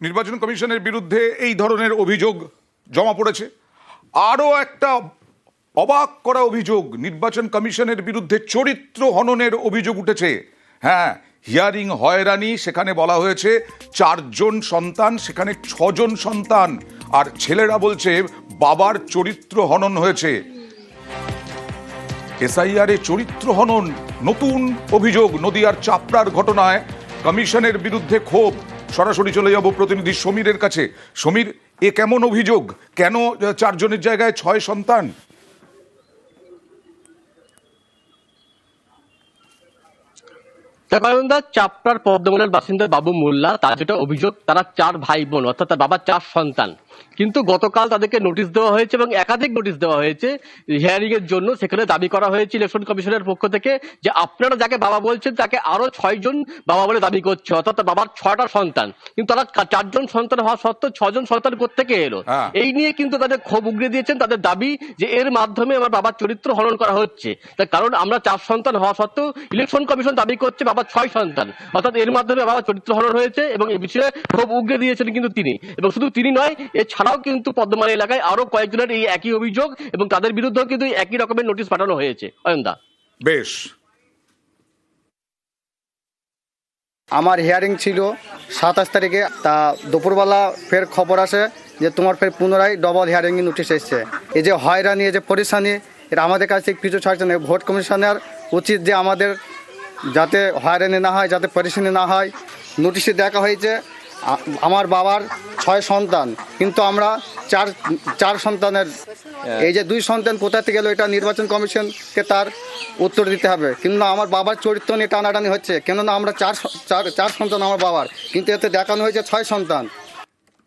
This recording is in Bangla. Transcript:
নির্বাচন কমিশনের বিরুদ্ধে এই ধরনের অভিযোগ জমা পড়েছে। আরও একটা অবাক করা অভিযোগ, নির্বাচন কমিশনের বিরুদ্ধে চরিত্র হননের অভিযোগ উঠেছে। হ্যাঁ, হিয়ারিং হয়রানি, সেখানে বলা হয়েছে 4 জন সন্তান, সেখানে 6 জন সন্তান, আর ছেলেরা বলছে বাবার চরিত্র হনন হয়েছে। এসআইআর এ চরিত্র হনন নতুন অভিযোগ। নদিয়ার চাপড়ার ঘটনায় কমিশনের বিরুদ্ধে ক্ষোভ। সরাসরি চলে যাব প্রতিনিধি সমীরের কাছে। সমীর, এ কেমন অভিযোগ? কেন 4 জনের জায়গায় 6 সন্তান? চাপড়ার পদ্মবনের বাসিন্দা বাবু মোল্লা, তার যেটা অভিযোগ, তারা 4 ভাই বোন, অর্থাৎ তার বাবার 4 সন্তান। কিন্তু গতকাল তাদেরকে নোটিশ দেওয়া হয়েছে এবং একাধিক নোটিশ দেওয়া হয়েছে হিয়ারিং এর জন্য। সেখানে দাবি করা হয়েছে ইলেকশন কমিশনের পক্ষ থেকে যে আপনারা যাকে বাবা বলছেন তাকে আরো 6 জন বাবা বলে দাবি করছে, অর্থাৎ তার বাবার 6টা সন্তান। কিন্তু তারা 4 জন সন্তান হওয়া সত্ত্বেও 6 জন সন্তান কোত্থেকে এলো? এই নিয়ে কিন্তু তাদের ক্ষোভ উগড়ে দিয়েছেন। তাদের দাবি যে এর মাধ্যমে আমার বাবার চরিত্র হনন করা হচ্ছে। তার কারণ আমরা 4 সন্তান হওয়া সত্ত্বেও ইলেকশন কমিশন দাবি করছে বাবার 6 সন্তান, অর্থাৎ এর মাধ্যমে বাবার চরিত্র হনন হয়েছে। এবং এই বিষয়ে ক্ষোভ উগড়ে দিয়েছেন কিন্তু তিনি। এবং শুধু তিনি নয়, এছাড়াও কিন্তু পদ্মমালী এলাকায় আরো কয়েকজনের এই একই অভিযোগ এবং তাদের বিরুদ্ধেও কিন্তু একই রকমের নোটিশ পাঠানো হয়েছে। অয়নদা, বেশ। আমার হিয়ারিং ছিল 27 তারিখে, তা দুপুরবেলা ফের খবর আসে যে তোমার ফের পুনরায় ডবল হিয়ারিং নোটিশ এসছে। এই যে হয়রানি, এই যে পরেশানি, এটা আমাদের কাছে কিছু ছাড়ছে না। ভোট কমিশনের উচিত যে আমাদের যাতে হয়রানি না হয়, যাতে পরেশানি না হয়। নোটিশে দেখা হয়েছে আমার বাবার 6 সন্তান, কিন্তু আমরা চার সন্তানের, এই যে 2 সন্তান কোথা থেকে গেল, এটা নির্বাচন কমিশনকে তার উত্তর দিতে হবে। কিন্তু আমার বাবার চরিত্র নিয়ে টানাটানি হচ্ছে, কেননা আমরা চার সন্তান আমার বাবার, কিন্তু এতে দেখানো হয়েছে 6 সন্তান।